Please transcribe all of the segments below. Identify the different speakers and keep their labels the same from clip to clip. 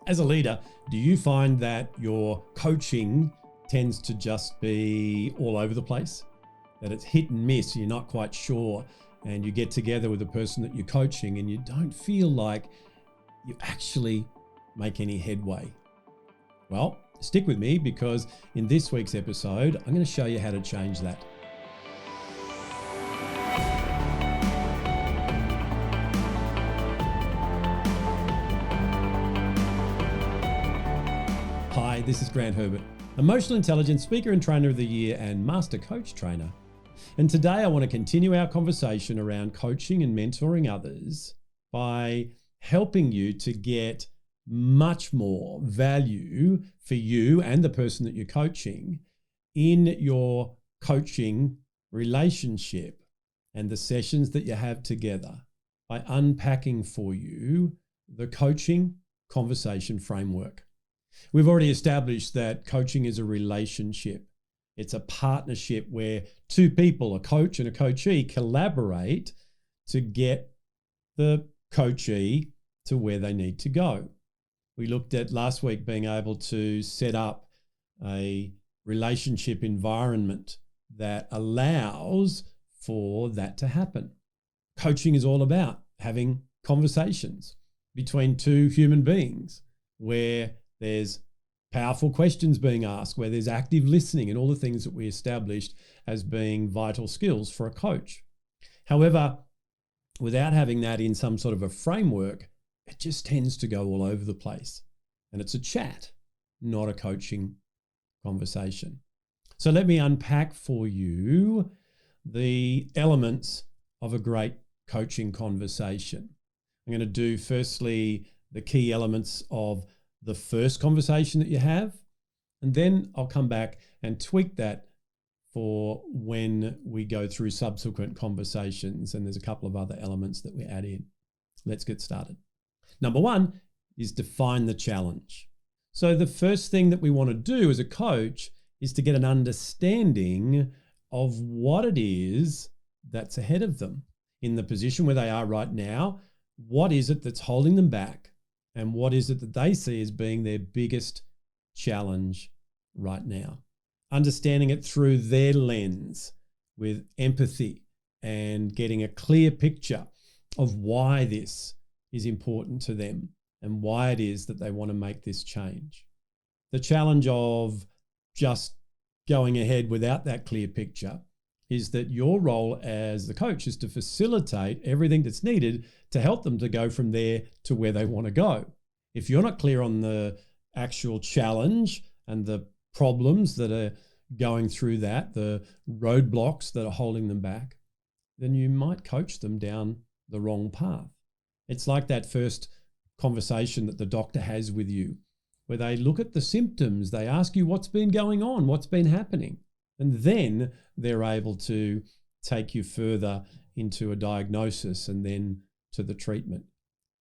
Speaker 1: As a leader, do you find that your coaching tends to just be all over the place? That it's hit and miss, you're not quite sure, and you get together with the person that you're coaching and you don't feel like you actually make any headway? Well, stick with me, because in this week's episode, I'm going to show you how to change that. Hi, this is Grant Herbert, Emotional Intelligence Speaker and Trainer of the Year and Master Coach Trainer. And today I want to continue our conversation around coaching and mentoring others by helping you to get much more value for you and the person that you're coaching in your coaching relationship and the sessions that you have together, by unpacking for you the coaching conversation framework. We've already established that coaching is a relationship. It's a partnership where two people, a coach and a coachee, collaborate to get the coachee to where they need to go. We looked at last week being able to set up a relationship environment that allows for that to happen. Coaching is all about having conversations between two human beings where there's powerful questions being asked, where there's active listening and all the things that we established as being vital skills for a coach. However, without having that in some sort of a framework, it just tends to go all over the place. And it's a chat, not a coaching conversation. So let me unpack for you the elements of a great coaching conversation. I'm going to do firstly the key elements of the first conversation that you have, and then I'll come back and tweak that for when we go through subsequent conversations, and there's a couple of other elements that we add in. Let's get started. Number one is define the challenge. So the first thing that we want to do as a coach is to get an understanding of what it is that's ahead of them in the position where they are right now. What is it that's holding them back? And what is it that they see as being their biggest challenge right now? Understanding it through their lens with empathy and getting a clear picture of why this is important to them and why it is that they want to make this change. The challenge of just going ahead without that clear picture is that your role as the coach is to facilitate everything that's needed to help them to go from there to where they want to go. If you're not clear on the actual challenge and the problems that are going through that, the roadblocks that are holding them back, then you might coach them down the wrong path. It's like that first conversation that the doctor has with you, where they look at the symptoms, they ask you what's been going on, what's been happening, and then they're able to take you further into a diagnosis and then to the treatment.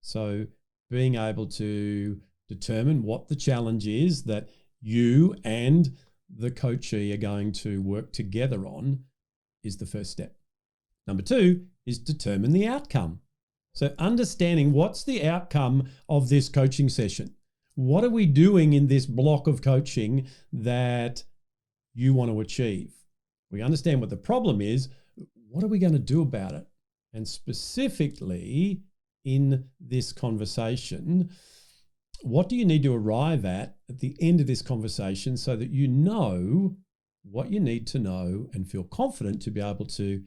Speaker 1: So being able to determine what the challenge is that you and the coachee are going to work together on is the first step. Number two is determine the outcome. So understanding what's the outcome of this coaching session. What are we doing in this block of coaching that you want to achieve? We understand what the problem is. What are we going to do about it? And specifically in this conversation, what do you need to arrive at the end of this conversation so that you know what you need to know and feel confident to be able to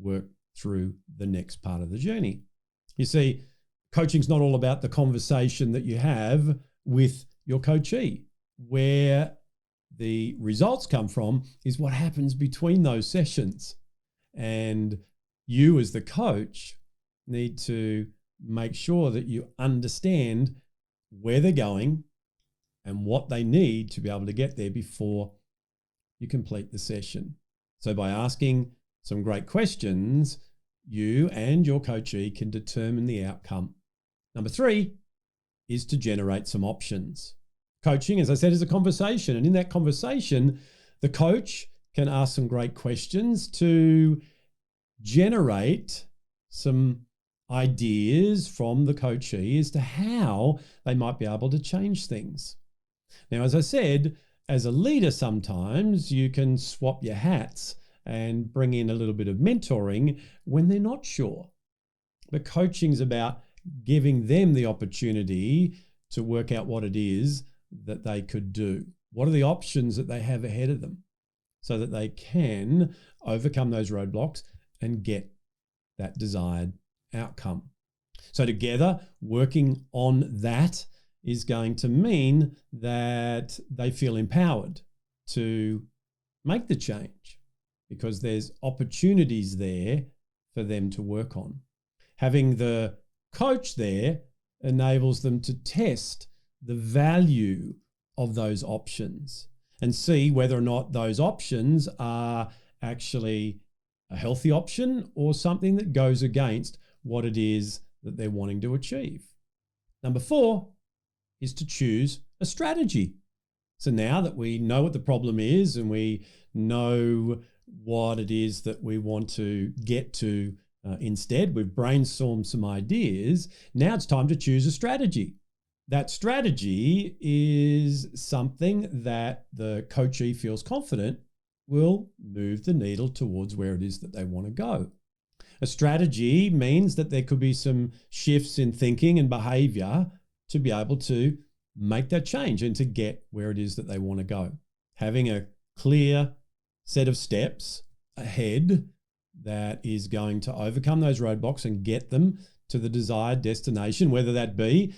Speaker 1: work through the next part of the journey? You see, coaching's not all about the conversation that you have with your coachee. Where the results come from is what happens between those sessions. And you as the coach need to make sure that you understand where they're going and what they need to be able to get there before you complete the session. So by asking some great questions, you and your coachee can determine the outcome. Number three is to generate some options. Coaching, as I said, is a conversation. And in that conversation, the coach can ask some great questions to generate some ideas from the coachee as to how they might be able to change things. Now, as I said, as a leader, sometimes you can swap your hats and bring in a little bit of mentoring when they're not sure. But coaching is about giving them the opportunity to work out what it is that they could do. What are the options that they have ahead of them so that they can overcome those roadblocks and get that desired outcome. So together, working on that is going to mean that they feel empowered to make the change because there's opportunities there for them to work on. Having the coach there enables them to test the value of those options and see whether or not those options are actually a healthy option or something that goes against what it is that they're wanting to achieve. Number 4 is to choose a strategy. So now that we know what the problem is and we know what it is that we want to get to instead, we've brainstormed some ideas. Now it's time to choose a strategy. That strategy is something that the coachee feels confident will move the needle towards where it is that they want to go. A strategy means that there could be some shifts in thinking and behavior to be able to make that change and to get where it is that they want to go. Having a clear set of steps ahead that is going to overcome those roadblocks and get them to the desired destination, whether that be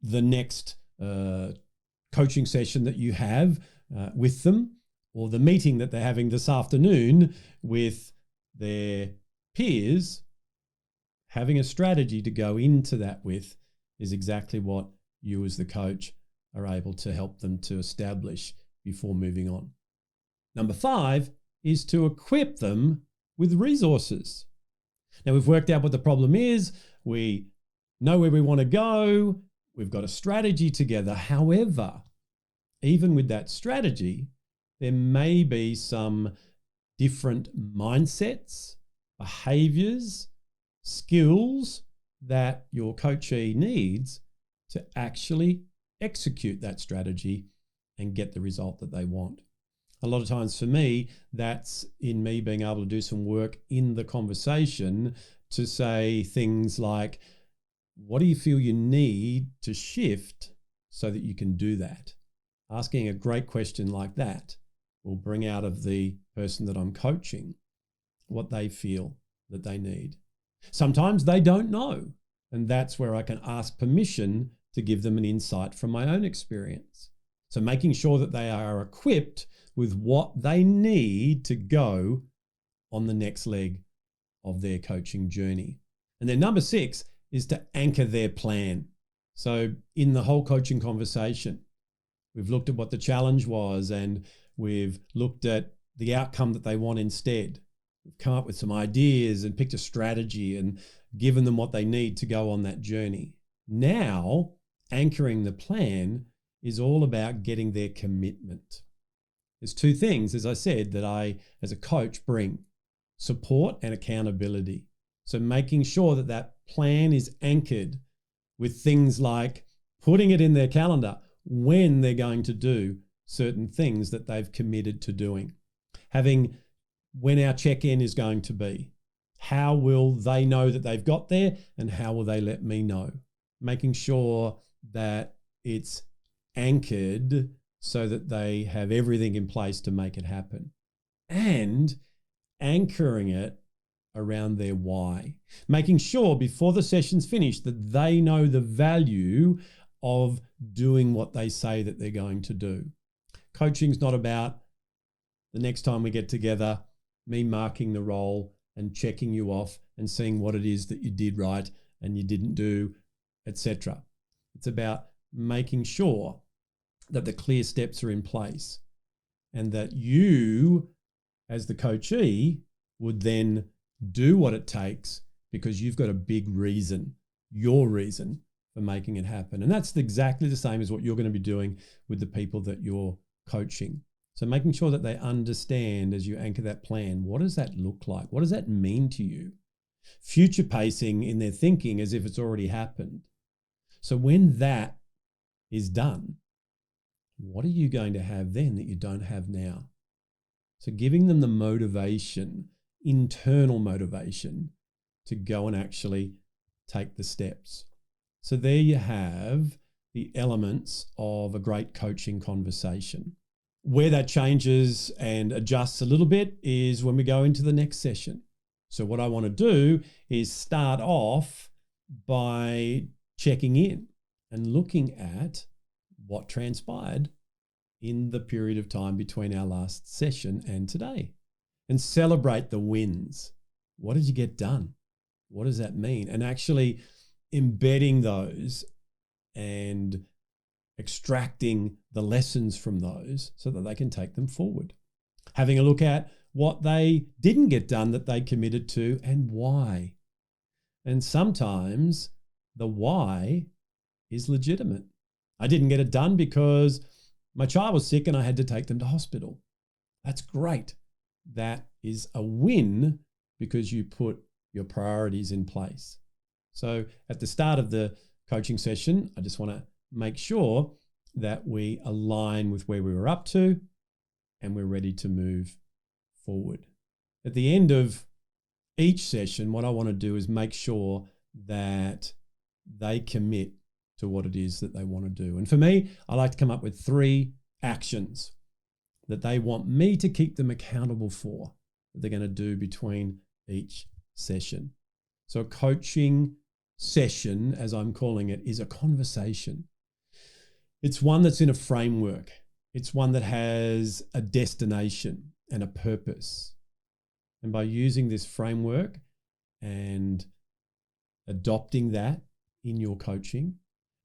Speaker 1: the next coaching session that you have with them or the meeting that they're having this afternoon with their peers. Having a strategy to go into that with is exactly what you as the coach are able to help them to establish before moving on. Number 5 is to equip them with resources. Now we've worked out what the problem is. We know where we want to go. We've got a strategy together. However, even with that strategy, there may be some different mindsets, behaviors, skills that your coachee needs to actually execute that strategy and get the result that they want. A lot of times for me, that's in me being able to do some work in the conversation to say things like, what do you feel you need to shift so that you can do that? Asking a great question like that will bring out of the person that I'm coaching what they feel that they need. Sometimes they don't know, and that's where I can ask permission to give them an insight from my own experience. So making sure that they are equipped with what they need to go on the next leg of their coaching journey. And then number 6 is to anchor their plan. So in the whole coaching conversation, we've looked at what the challenge was and we've looked at the outcome that they want instead. We've come up with some ideas and picked a strategy and given them what they need to go on that journey. Now, anchoring the plan is all about getting their commitment. There's 2 things, as I said, that I, as a coach, bring: support and accountability. So making sure that that plan is anchored with things like putting it in their calendar when they're going to do certain things that they've committed to doing. Having when our check-in is going to be. How will they know that they've got there and how will they let me know? Making sure that it's anchored so that they have everything in place to make it happen. And anchoring it around their why. Making sure before the session's finished that they know the value of doing what they say that they're going to do. Coaching's not about the next time we get together, me marking the role and checking you off and seeing what it is that you did right and you didn't do, etc. It's about making sure that the clear steps are in place and that you, as the coachee, would then do what it takes because you've got a big reason, your reason for making it happen. And that's exactly the same as what you're going to be doing with the people that you're coaching. So making sure that they understand as you anchor that plan, what does that look like? What does that mean to you? future pacing in their thinking as if it's already happened. So when that is done, what are you going to have then that you don't have now? So giving them the motivation, internal motivation, to go and actually take the steps. So there you have the elements of a great coaching conversation. Where that changes and adjusts a little bit is when we go into the next session. So what I want to do is start off by checking in and looking at what transpired in the period of time between our last session and today, and celebrate the wins. What did you get done? What does that mean? And actually embedding those and extracting the lessons from those so that they can take them forward. Having a look at what they didn't get done that they committed to and why. And sometimes the why is legitimate. I didn't get it done because my child was sick and I had to take them to hospital. That's great. That is a win because you put your priorities in place. So at the start of the coaching session, I just want to make sure that we align with where we were up to and we're ready to move forward. At the end of each session, what I want to do is make sure that they commit to what it is that they want to do. And for me, I like to come up with 3 actions that they want me to keep them accountable for, that they're going to do between each session. So a coaching session, as I'm calling it, is a conversation. It's one that's in a framework. It's one that has a destination and a purpose. And by using this framework and adopting that in your coaching,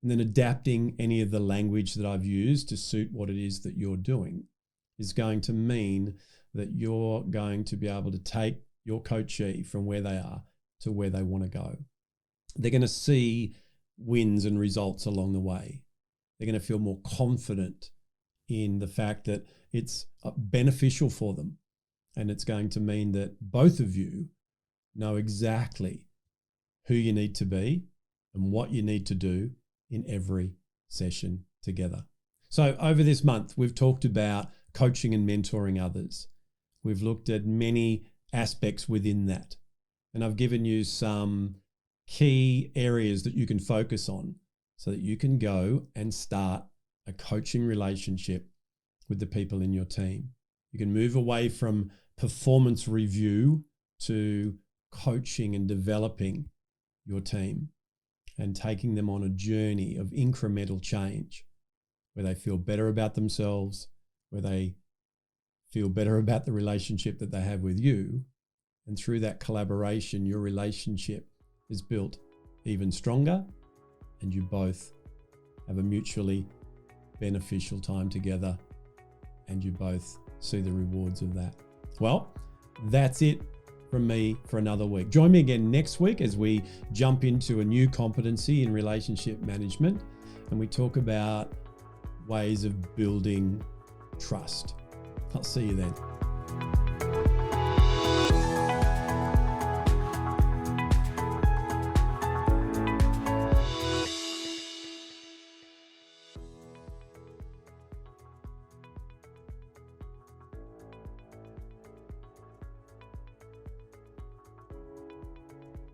Speaker 1: and then adapting any of the language that I've used to suit what it is that you're doing, is going to mean that you're going to be able to take your coachee from where they are to where they want to go. They're going to see wins and results along the way. They're going to feel more confident in the fact that it's beneficial for them. And it's going to mean that both of you know exactly who you need to be and what you need to do in every session together. So over this month, we've talked about coaching and mentoring others. We've looked at many aspects within that. And I've given you some key areas that you can focus on so that you can go and start a coaching relationship with the people in your team. You can move away from performance review to coaching and developing your team and taking them on a journey of incremental change where they feel better about themselves, where they feel better about the relationship that they have with you. And through that collaboration, your relationship is built even stronger and you both have a mutually beneficial time together and you both see the rewards of that. Well, that's it from me for another week. Join me again next week as we jump into a new competency in relationship management and we talk about ways of building trust. I'll see you then.